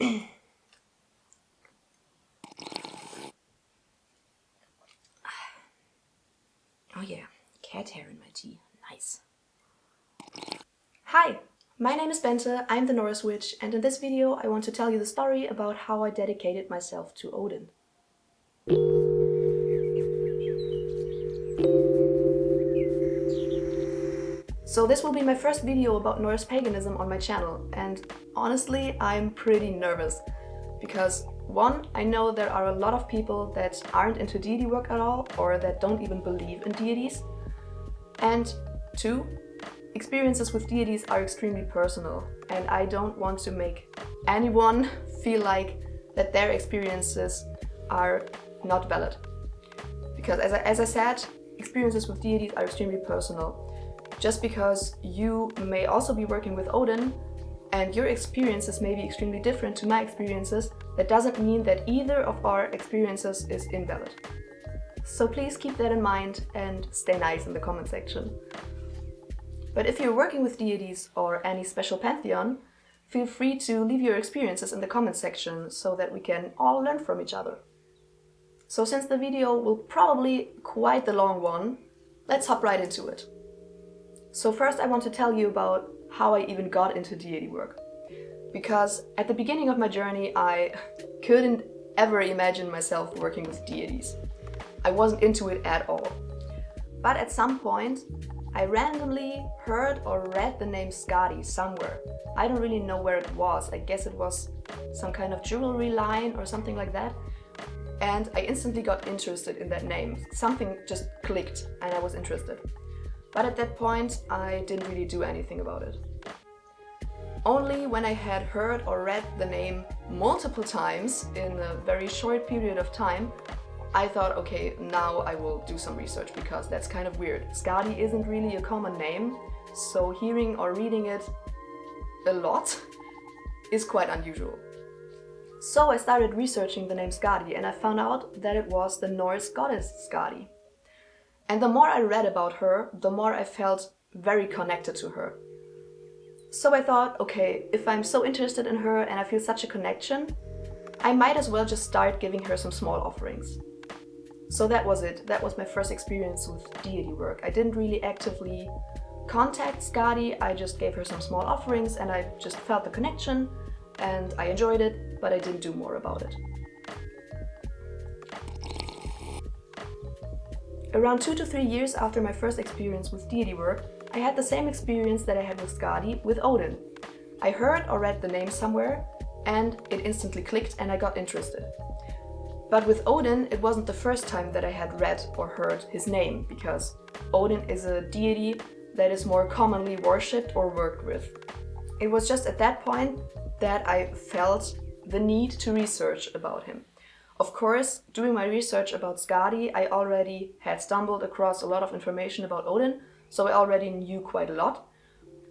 Oh yeah, cat hair in my tea. Nice. Hi, my name is Bente, I'm the Norse witch, and in this video I want to tell you the story about how I dedicated myself to Odin. So this will be my first video about Norse paganism on my channel, and honestly I'm pretty nervous. Because one, I know there are a lot of people that aren't into deity work at all, or that don't even believe in deities. And two, experiences with deities are extremely personal, and I don't want to make anyone feel like that their experiences are not valid. Because as I said, experiences with deities are extremely personal. Just because you may also be working with Odin, and your experiences may be extremely different to my experiences, that doesn't mean that either of our experiences is invalid. So please keep that in mind and stay nice in the comment section. But if you're working with deities or any special pantheon, feel free to leave your experiences in the comment section so that we can all learn from each other. So since the video will probably quite the long one, let's hop right into it. So first I want to tell you about how I even got into deity work. Because at the beginning of my journey I couldn't ever imagine myself working with deities. I wasn't into it at all. But at some point I randomly heard or read the name Skadi somewhere. I don't really know where it was. I guess it was some kind of jewelry line or something like that. And I instantly got interested in that name. Something just clicked and I was interested. But at that point, I didn't really do anything about it. Only when I had heard or read the name multiple times in a very short period of time, I thought, okay, now I will do some research because that's kind of weird. Skadi isn't really a common name, so hearing or reading it a lot is quite unusual. So I started researching the name Skadi and I found out that it was the Norse goddess Skadi. And the more I read about her, the more I felt very connected to her. So I thought, okay, if I'm so interested in her and I feel such a connection, I might as well just start giving her some small offerings. So that was it. That was my first experience with deity work. I didn't really actively contact Skadi, I just gave her some small offerings and I just felt the connection and I enjoyed it, but I didn't do more about it. Around 2 to 3 years after my first experience with deity work, I had the same experience that I had with Skadi with Odin. I heard or read the name somewhere and it instantly clicked and I got interested. But with Odin, it wasn't the first time that I had read or heard his name, because Odin is a deity that is more commonly worshipped or worked with. It was just at that point that I felt the need to research about him. Of course, doing my research about Skadi, I already had stumbled across a lot of information about Odin, so I already knew quite a lot.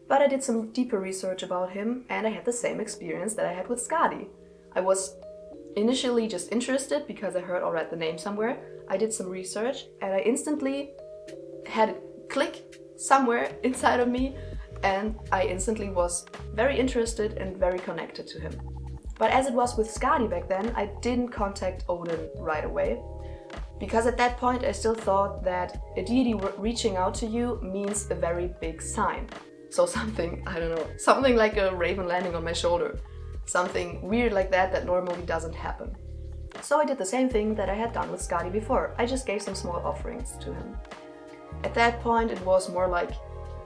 But I did some deeper research about him and I had the same experience that I had with Skadi. I was initially just interested because I heard or read the name somewhere. I did some research and I instantly had it click somewhere inside of me and I instantly was very interested and very connected to him. But as it was with Skadi back then, I didn't contact Odin right away. Because at that point I still thought that a deity reaching out to you means a very big sign. So something, I don't know, something like a raven landing on my shoulder. Something weird like that normally doesn't happen. So I did the same thing that I had done with Skadi before. I just gave some small offerings to him. At that point it was more like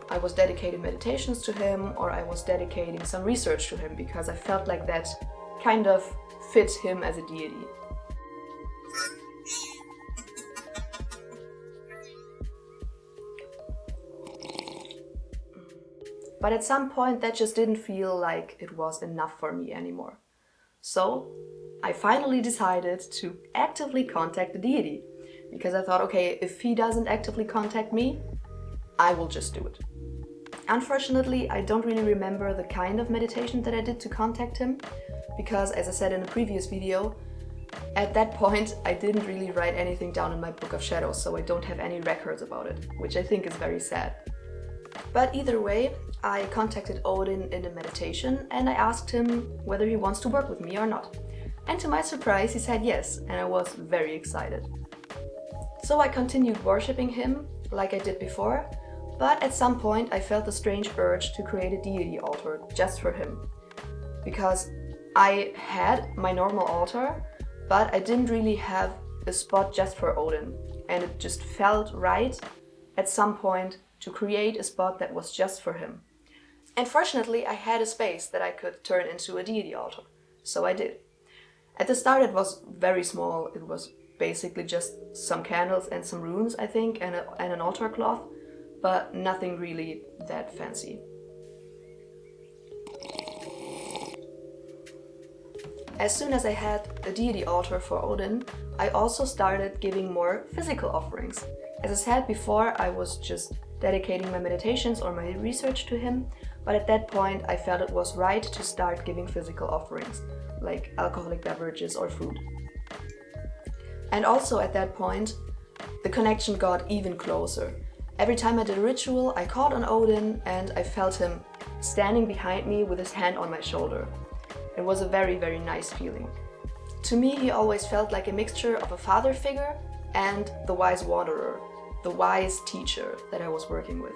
I was dedicating meditations to him or I was dedicating some research to him because I felt like that kind of fit him as a deity. But at some point that just didn't feel like it was enough for me anymore. So I finally decided to actively contact the deity. Because I thought, okay, if he doesn't actively contact me, I will just do it. Unfortunately, I don't really remember the kind of meditation that I did to contact him. Because as I said in a previous video, at that point I didn't really write anything down in my book of shadows, so I don't have any records about it, which I think is very sad. But either way, I contacted Odin in a meditation and I asked him whether he wants to work with me or not. And to my surprise, he said yes, and I was very excited. So I continued worshipping him like I did before, but at some point I felt the strange urge to create a deity altar just for him. Because I had my normal altar, but I didn't really have a spot just for Odin, and it just felt right at some point to create a spot that was just for him. And fortunately, I had a space that I could turn into a deity altar, so I did. At the start it was very small. It was basically just some candles and some runes, I think, and an altar cloth, but nothing really that fancy. As soon as I had a deity altar for Odin, I also started giving more physical offerings. As I said before, I was just dedicating my meditations or my research to him, but at that point I felt it was right to start giving physical offerings, like alcoholic beverages or food. And also at that point, the connection got even closer. Every time I did a ritual, I called on Odin and I felt him standing behind me with his hand on my shoulder. It was a very, very nice feeling. To me, he always felt like a mixture of a father figure and the wise wanderer, the wise teacher that I was working with.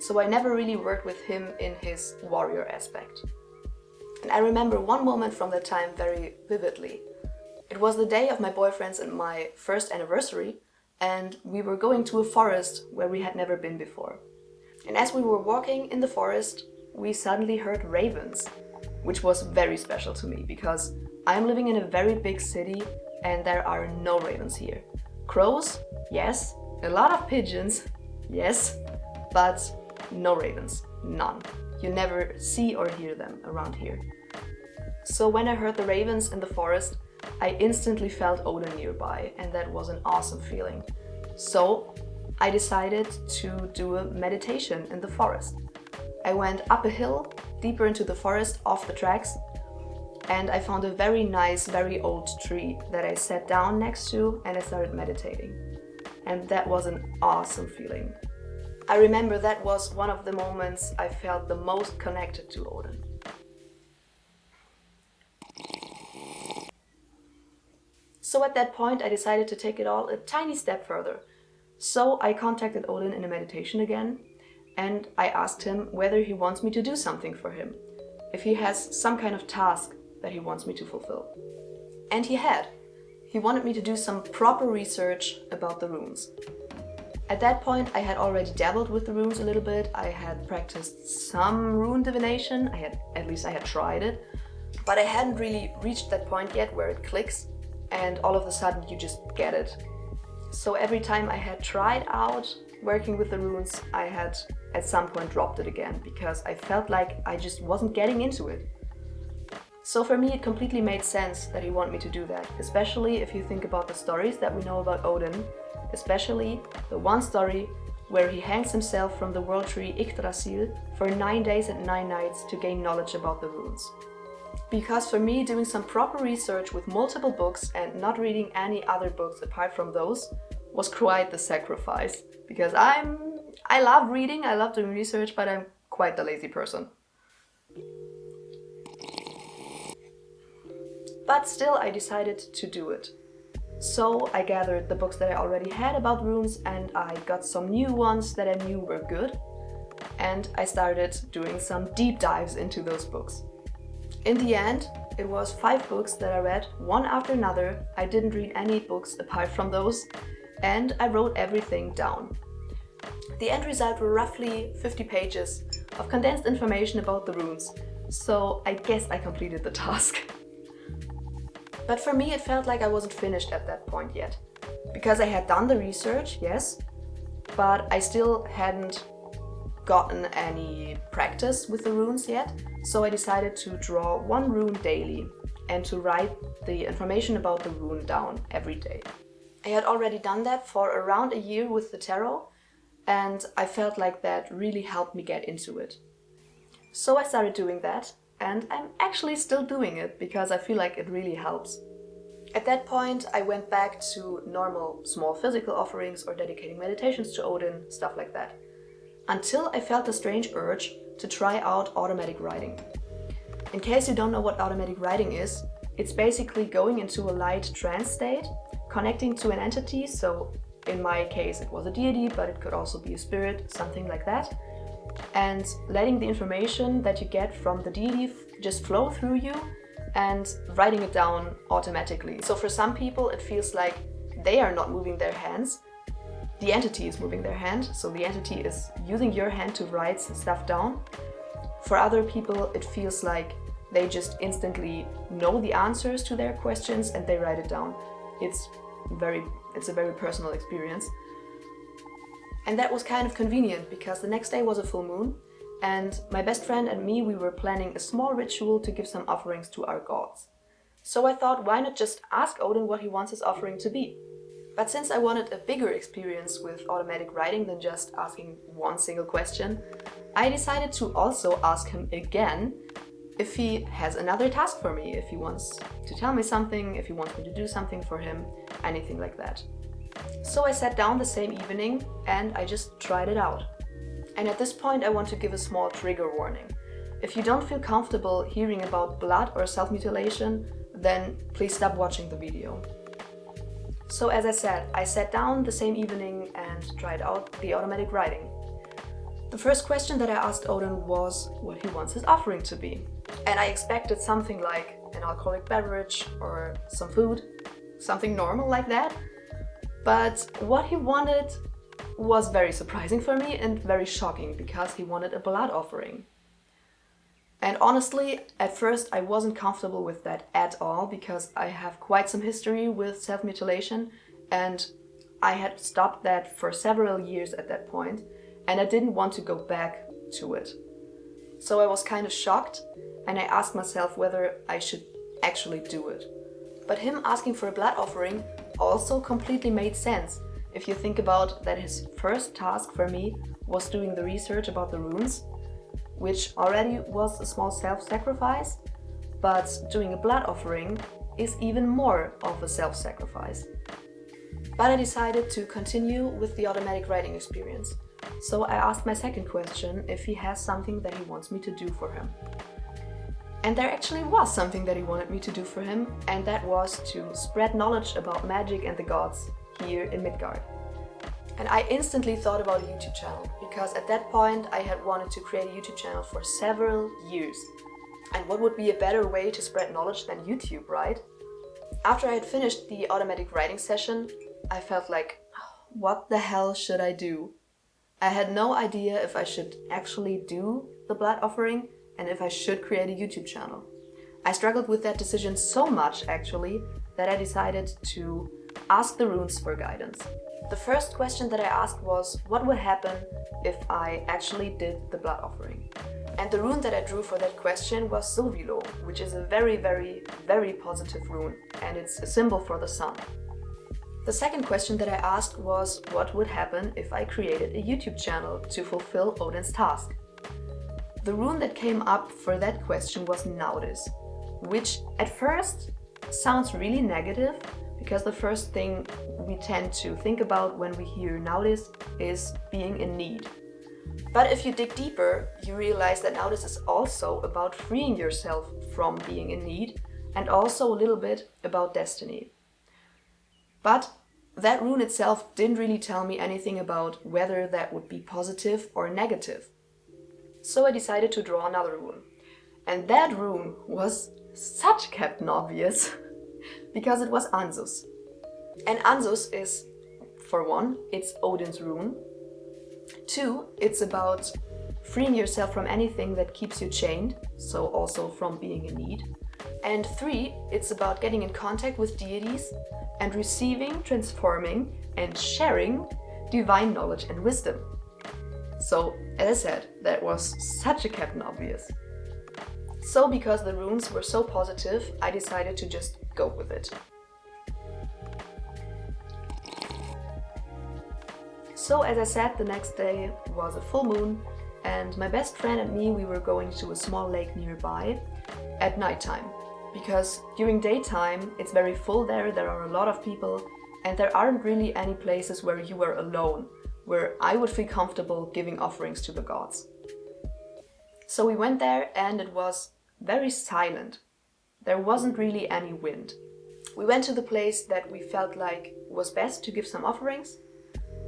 So I never really worked with him in his warrior aspect. And I remember one moment from that time very vividly. It was the day of my boyfriend's and my first anniversary, and we were going to a forest where we had never been before. And as we were walking in the forest, we suddenly heard ravens, which was very special to me because I'm living in a very big city and there are no ravens here. Crows, yes. A lot of pigeons, yes. But no ravens, none. You never see or hear them around here. So when I heard the ravens in the forest, I instantly felt Odin nearby, and that was an awesome feeling. So I decided to do a meditation in the forest. I went up a hill, deeper into the forest, off the tracks, and I found a very nice, very old tree that I sat down next to and I started meditating. And that was an awesome feeling. I remember that was one of the moments I felt the most connected to Odin. So at that point I decided to take it all a tiny step further. So I contacted Odin in a meditation again, and I asked him whether he wants me to do something for him, if he has some kind of task that he wants me to fulfill. And he had. He wanted me to do some proper research about the runes. At that point I had already dabbled with the runes a little bit. I had practiced some rune divination, at least I had tried it, but I hadn't really reached that point yet where it clicks and all of a sudden you just get it. So every time I had tried out working with the runes, I had at some point dropped it again because I felt like I just wasn't getting into it. So for me it completely made sense that he wanted me to do that, especially if you think about the stories that we know about Odin, especially the one story where he hangs himself from the world tree Yggdrasil for 9 days and 9 nights to gain knowledge about the runes. Because for me, doing some proper research with multiple books and not reading any other books apart from those was quite the sacrifice. Because I love reading, I love doing research, but I'm quite the lazy person. But still I decided to do it. So I gathered the books that I already had about runes and I got some new ones that I knew were good. And I started doing some deep dives into those books. In the end, it was 5 books that I read, one after another. I didn't read any books apart from those, and I wrote everything down. The end result were roughly 50 pages of condensed information about the runes, so I guess I completed the task. But for me it felt like I wasn't finished at that point yet. Because I had done the research, yes, but I still hadn't gotten any practice with the runes yet, so I decided to draw 1 rune daily and to write the information about the rune down every day. I had already done that for around a year with the tarot, and I felt like that really helped me get into it. So I started doing that, and I'm actually still doing it because I feel like it really helps. At that point I went back to normal small physical offerings or dedicating meditations to Odin, stuff like that. until I felt the strange urge to try out automatic writing. In case you don't know what automatic writing is, it's basically going into a light trance state, connecting to an entity, so in my case it was a deity, but it could also be a spirit, something like that, and letting the information that you get from the deity just flow through you and writing it down automatically. So for some people it feels like they are not moving their hands, the entity is moving their hand, so the entity is using your hand to write stuff down. For other people it feels like they just instantly know the answers to their questions and they write it down. It's a very personal experience. And that was kind of convenient because the next day was a full moon and my best friend and me, we were planning a small ritual to give some offerings to our gods. So I thought, why not just ask Odin what he wants his offering to be? But since I wanted a bigger experience with automatic writing than just asking one single question, I decided to also ask him again if he has another task for me, if he wants to tell me something, if he wants me to do something for him, anything like that. So I sat down the same evening and I just tried it out. And at this point I want to give a small trigger warning. If you don't feel comfortable hearing about blood or self-mutilation, then please stop watching the video. So as I said, I sat down the same evening and tried out the automatic writing. The first question that I asked Odin was what he wants his offering to be. And I expected something like an alcoholic beverage or some food, something normal like that. But what he wanted was very surprising for me and very shocking because he wanted a blood offering. And honestly, at first I wasn't comfortable with that at all because I have quite some history with self-mutilation and I had stopped that for several years at that point and I didn't want to go back to it. So I was kind of shocked and I asked myself whether I should actually do it. But him asking for a blood offering also completely made sense if you think about that his first task for me was doing the research about the runes, which already was a small self-sacrifice, but doing a blood offering is even more of a self-sacrifice. But I decided to continue with the automatic writing experience. So I asked my second question if he has something that he wants me to do for him. And there actually was something that he wanted me to do for him, and that was to spread knowledge about magic and the gods here in Midgard. And I instantly thought about a YouTube channel, because at that point I had wanted to create a YouTube channel for several years. And what would be a better way to spread knowledge than YouTube, right? After I had finished the automatic writing session, I felt like, what the hell should I do? I had no idea if I should actually do the blood offering and if I should create a YouTube channel. I struggled with that decision so much actually that I decided to ask the runes for guidance. The first question that I asked was what would happen if I actually did the blood offering. And the rune that I drew for that question was Sovilo, which is a very, very, very positive rune, and it's a symbol for the sun. The second question that I asked was what would happen if I created a YouTube channel to fulfill Odin's task. The rune that came up for that question was Naudis, which at first sounds really negative because the first thing we tend to think about when we hear Naudis is being in need. But if you dig deeper, you realize that Naudis is also about freeing yourself from being in need and also a little bit about destiny. But that rune itself didn't really tell me anything about whether that would be positive or negative. So I decided to draw another rune. And that rune was such Captain Obvious because it was Anzus. And Anzus is, for one, it's Odin's rune. 2, it's about freeing yourself from anything that keeps you chained, so also from being in need. And 3, it's about getting in contact with deities and receiving, transforming, and sharing divine knowledge and wisdom. So, as I said, that was such a Captain Obvious. So, because the runes were so positive, I decided to just go with it. So, as I said, the next day was a full moon, and my best friend and me, we were going to a small lake nearby at nighttime. Because during daytime, it's very full there are a lot of people, and there aren't really any places where you are alone, where I would feel comfortable giving offerings to the gods. So we went there and it was very silent. There wasn't really any wind. We went to the place that we felt like was best to give some offerings,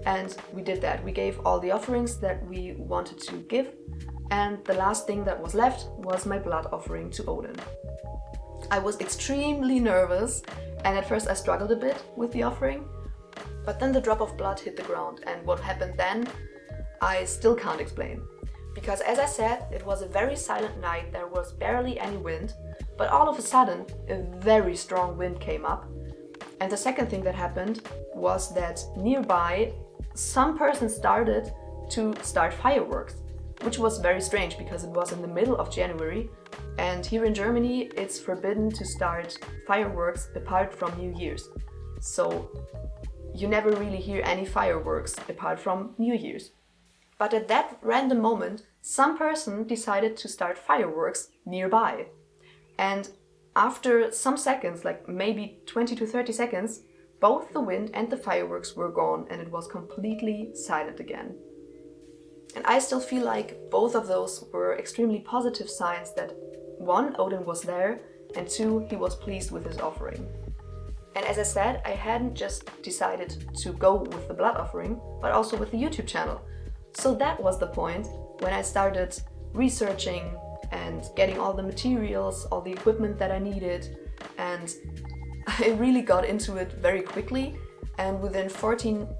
and we did that. We gave all the offerings that we wanted to give, and the last thing that was left was my blood offering to Odin. I was extremely nervous, and at first I struggled a bit with the offering, but then the drop of blood hit the ground, and what happened then, I still can't explain. Because as I said, it was a very silent night, there was barely any wind, but all of a sudden a very strong wind came up. And the second thing that happened was that nearby some person started to start fireworks, which was very strange because it was in the middle of January, and here in Germany it's forbidden to start fireworks apart from New Year's. So you never really hear any fireworks apart from New Year's. But at that random moment, some person decided to start fireworks nearby. And after some seconds, like maybe 20 to 30 seconds, both the wind and the fireworks were gone and it was completely silent again. And I still feel like both of those were extremely positive signs that one, Odin was there, and two, he was pleased with his offering. And as I said, I hadn't just decided to go with the blood offering, but also with the YouTube channel. So that was the point when I started researching and getting all the materials, all the equipment that I needed, and I really got into it very quickly, and within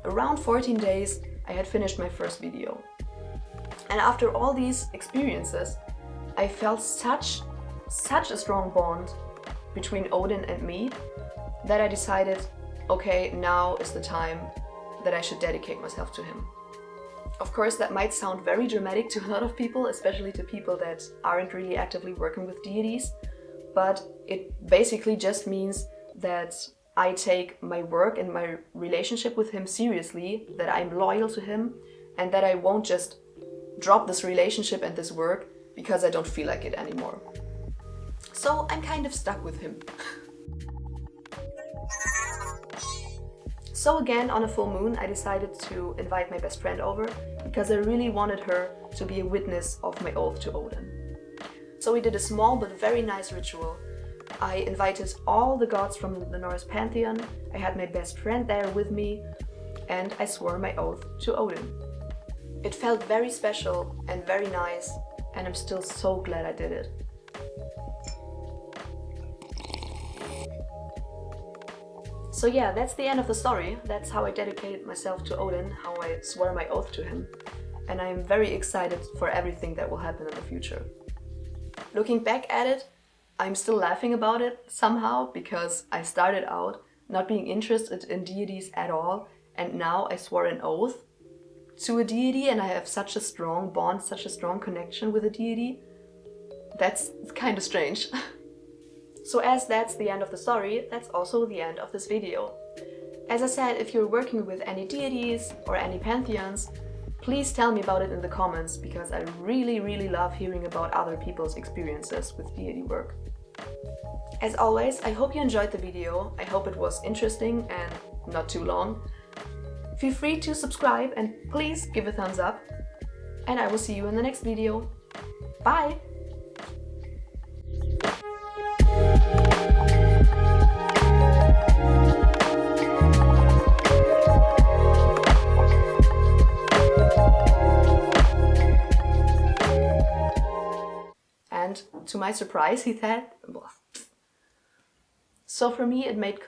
around 14 days I had finished my first video. And after all these experiences, I felt such a strong bond between Odin and me that I decided, okay, now is the time that I should dedicate myself to him. Of course, that might sound very dramatic to a lot of people, especially to people that aren't really actively working with deities, but it basically just means that I take my work and my relationship with him seriously, that I'm loyal to him, and that I won't just drop this relationship and this work because I don't feel like it anymore. So I'm kind of stuck with him. So again, on a full moon, I decided to invite my best friend over because I really wanted her to be a witness of my oath to Odin. So we did a small but very nice ritual. I invited all the gods from the Norse pantheon, I had my best friend there with me, and I swore my oath to Odin. It felt very special and very nice, and I'm still so glad I did it. So yeah, that's the end of the story. That's how I dedicated myself to Odin, how I swore my oath to him. And I am very excited for everything that will happen in the future. Looking back at it, I'm still laughing about it somehow, because I started out not being interested in deities at all, and now I swore an oath to a deity and I have such a strong bond, such a strong connection with a deity. That's kind of strange. So as that's the end of the story, that's also the end of this video. As I said, if you're working with any deities or any pantheons, please tell me about it in the comments, because I really love hearing about other people's experiences with deity work. As always, I hope you enjoyed the video, I hope it was interesting and not too long. Feel free to subscribe and please give a thumbs up, and I will see you in the next video. Bye! And to my surprise, he said, so for me it made...